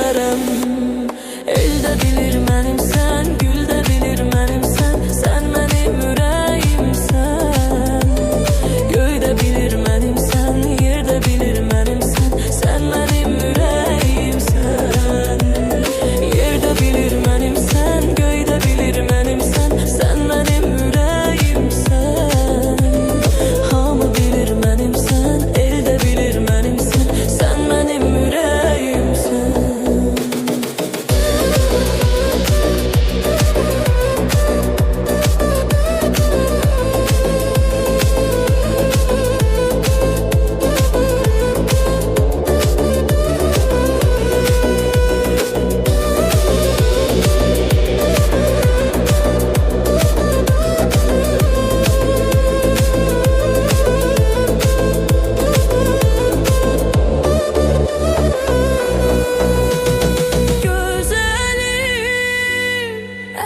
verəm. El də bilir mənimsən, gül də bilir mənimsən, sən mənim ürəyimsən. Göy də bilir mənimsən, yer də bilir mənimsən, sən mənim ürəyimsən. Yer də bilir mənimsən, göy də bilir mənimsən, sən mənim ürəyimsən. Hamı bilir mənimsən, el də bilir mənimsən, sən mənim ürəyimsən.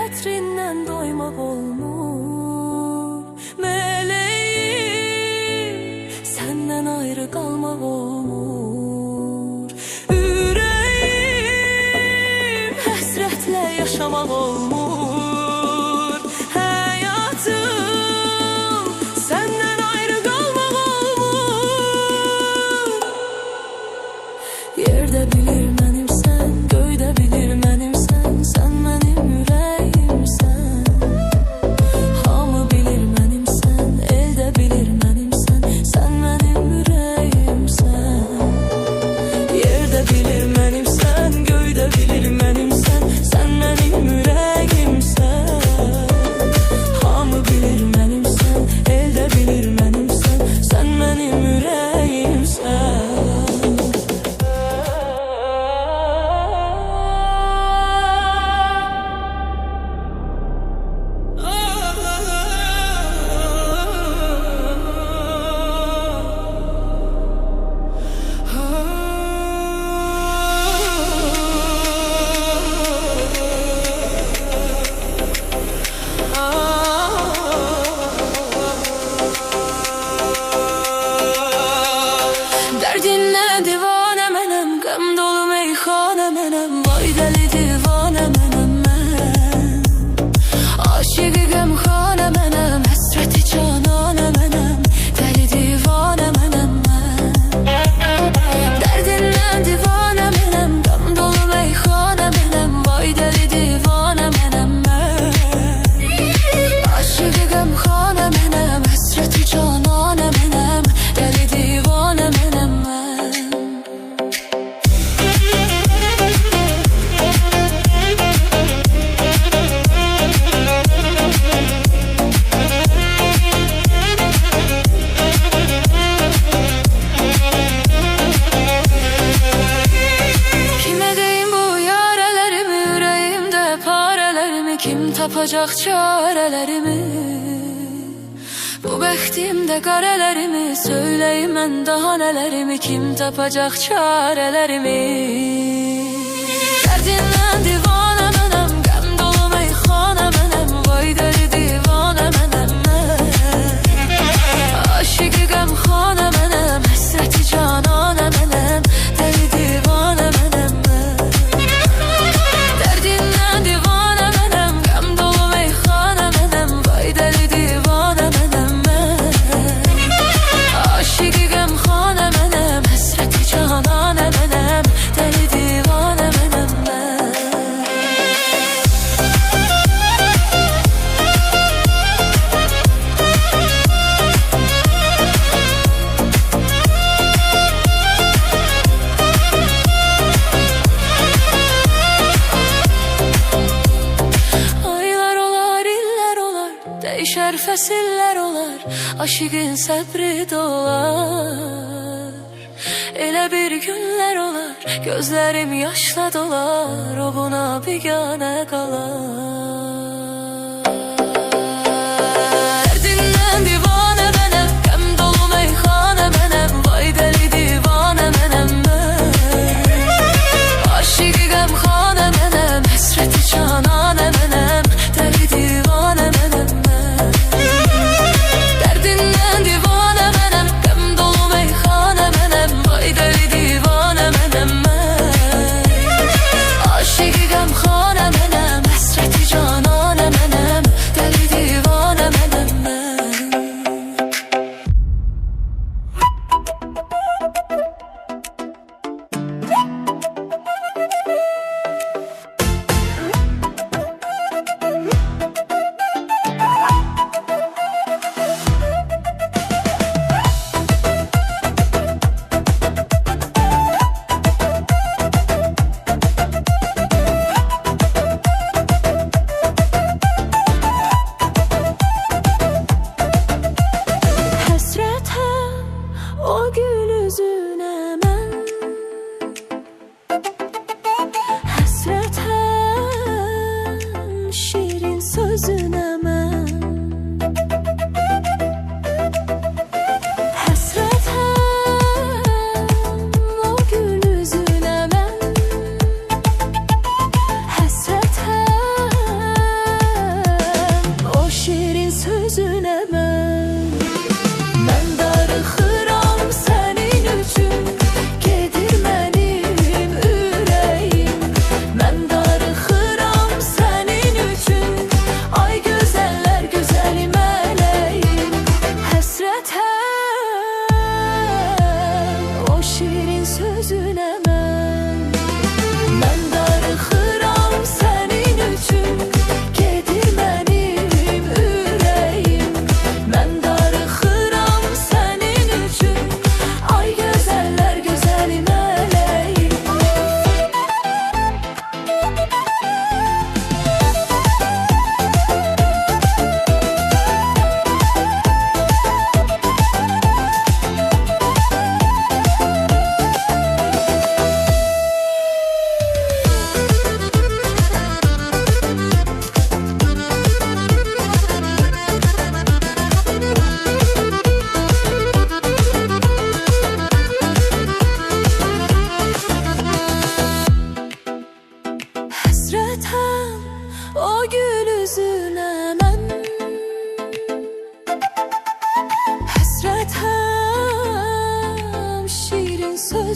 Ətrindən doymaq olmur, mələyim, səndən ayrı qalmaq olmur. Ürəyim, həsrətlə yaşamaq olmur. Həyatım, səndən ayrı qalmaq olmur. Yer də bilir mənimsən, göy də bilir mənimsən, sən mənim ürəyimsən. Hamı bilir mənimsən, el də bilir mənimsən, sən mənim ürəyimsən. Yer də bilir mənimsən, göy də bilir mənimsən, sən mənim ürəyimsən. Hamı bilir mənimsən, el də bilir mənimsən, sən mənim ürəyimsən. Dərdinlə divanə mənəm, qəm dolu meyxanə mənəm, vay dəli divanə mənəm mən. Aşiqi qəmxanə mənəm, həsrəti cananə mənəm, dəli divanə mənəm mən. Dərdinlə divanə mənəm, qəm dolu meyxanə mənəm, vay dəli divanə mənəm mən. Aşiqi qəmxanə mənəm, həsrəti cananə mənəm, dəli divanə mənəm mən. Kimə deyim bu yarələrimi, ürəyimdə parələrimi, kim tapacaq çarələrimi? Bu bəxtimdə qarələrimi, söyləyim mən daha nələrimi, kim tapacaq çarələrimi? Dərdindən divanə mənəm, qəm dolu meyxanə mənəm, vay dəli divanə mənəm mən. Aşiqi qəmxanə mənəm, həsrəti cananə mənəm, dəli divanə mənəm mən. Dərdindən divanə mənəm, qəm dolu meyxanə mənəm, vay dəli divanə mənəm mən. Aşiqi qəmxanə mənəm, həsrəti cananə mənəm, dəli divanə mənəm mən. Aylar olar, illər olar, dəyişər fəsillər olar, aşiqin səbri dolar. Elə bir günlər olar, gözlərim yaşla dolar, o buna biganə qalar. Dərdindən divanə mənəm, qəm dolu meyxanə mənəm, vay dəli divanə mənəm mən. Aşiqi qəmxanə mənəm, həsrəti cananə mənəm, dəli divanə mənəm mən. Dərdindən divanə mənəm, qəm dolu meyxanə mənəm, vay dəli divanə mənəm mən.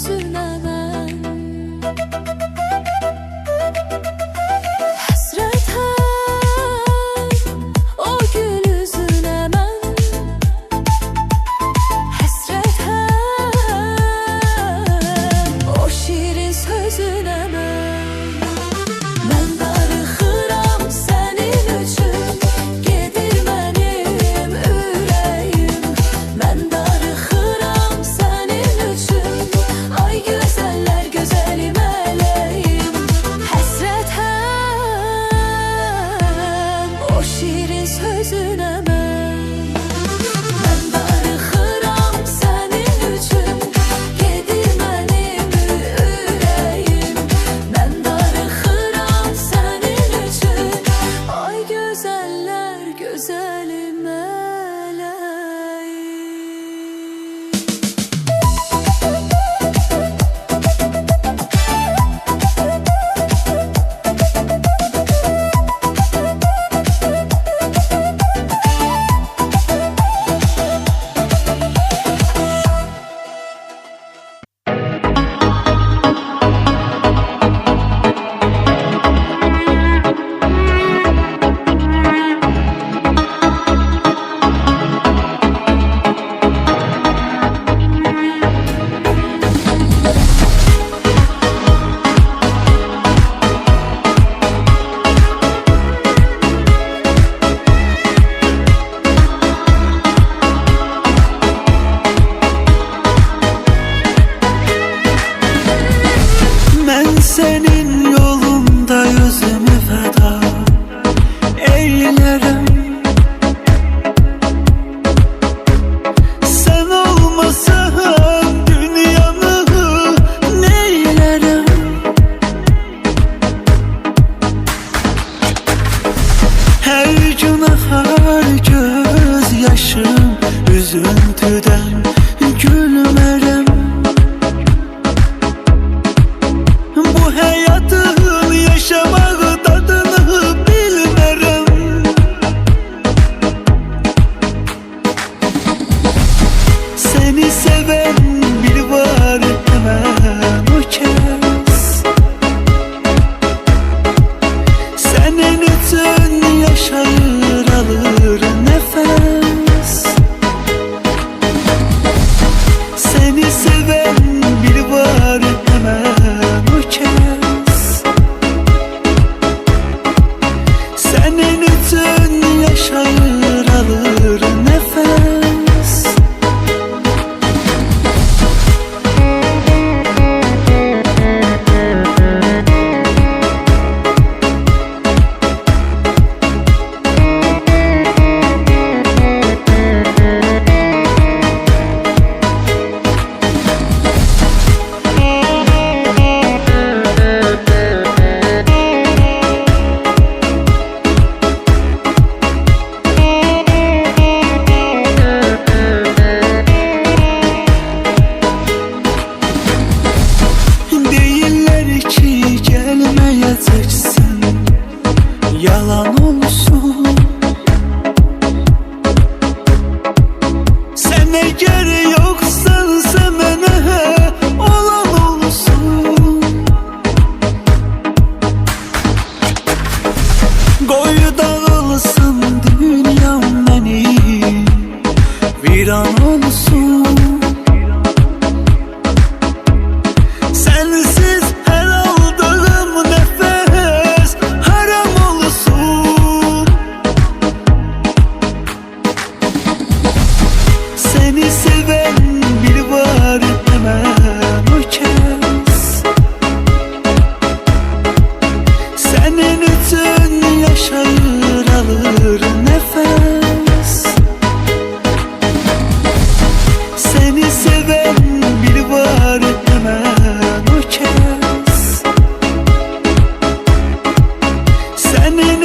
sözünə mən həsrətəm o gül üzünə mən həsrətəm o şirin sözünə mən darıxıram sənin üçün gedir mənim ürəyim mən darıxıram sənin üçün ay gözəllər gözəli mələyim həsrətəm o şirin sözünə mən darıxıram sənin üçün gedir mənim ürəyim mən darıxıram sənin üçün ay gözəllər gözəli mələyim Mən sənin yolunda özümü fəda eylərəm Sən olmasan dünyanı neylərəm Hər günahar göz yaşım üzüntüdən gülmərəm Bu həyatın yaşamağı tadını bilmərəm Səni sevən bir var həmən o kəs Sənin üçün yaşayır alır nəfəs Səni sevən bir var həmən o kəs Sənin üçün yaşayır alır nəfəs Deyirlər ki gəlməyəcəksən Yalan olsun Sən əgər yoxsansa mənə olan olsun Qoy dağılsın dünyam mənim viran olsun Sensiz her aldığım nefes haram olsun Seni seven bir var hemen o kəs Senin için yaşayır alır nefes Seni seven bir var hemen o kəs Senin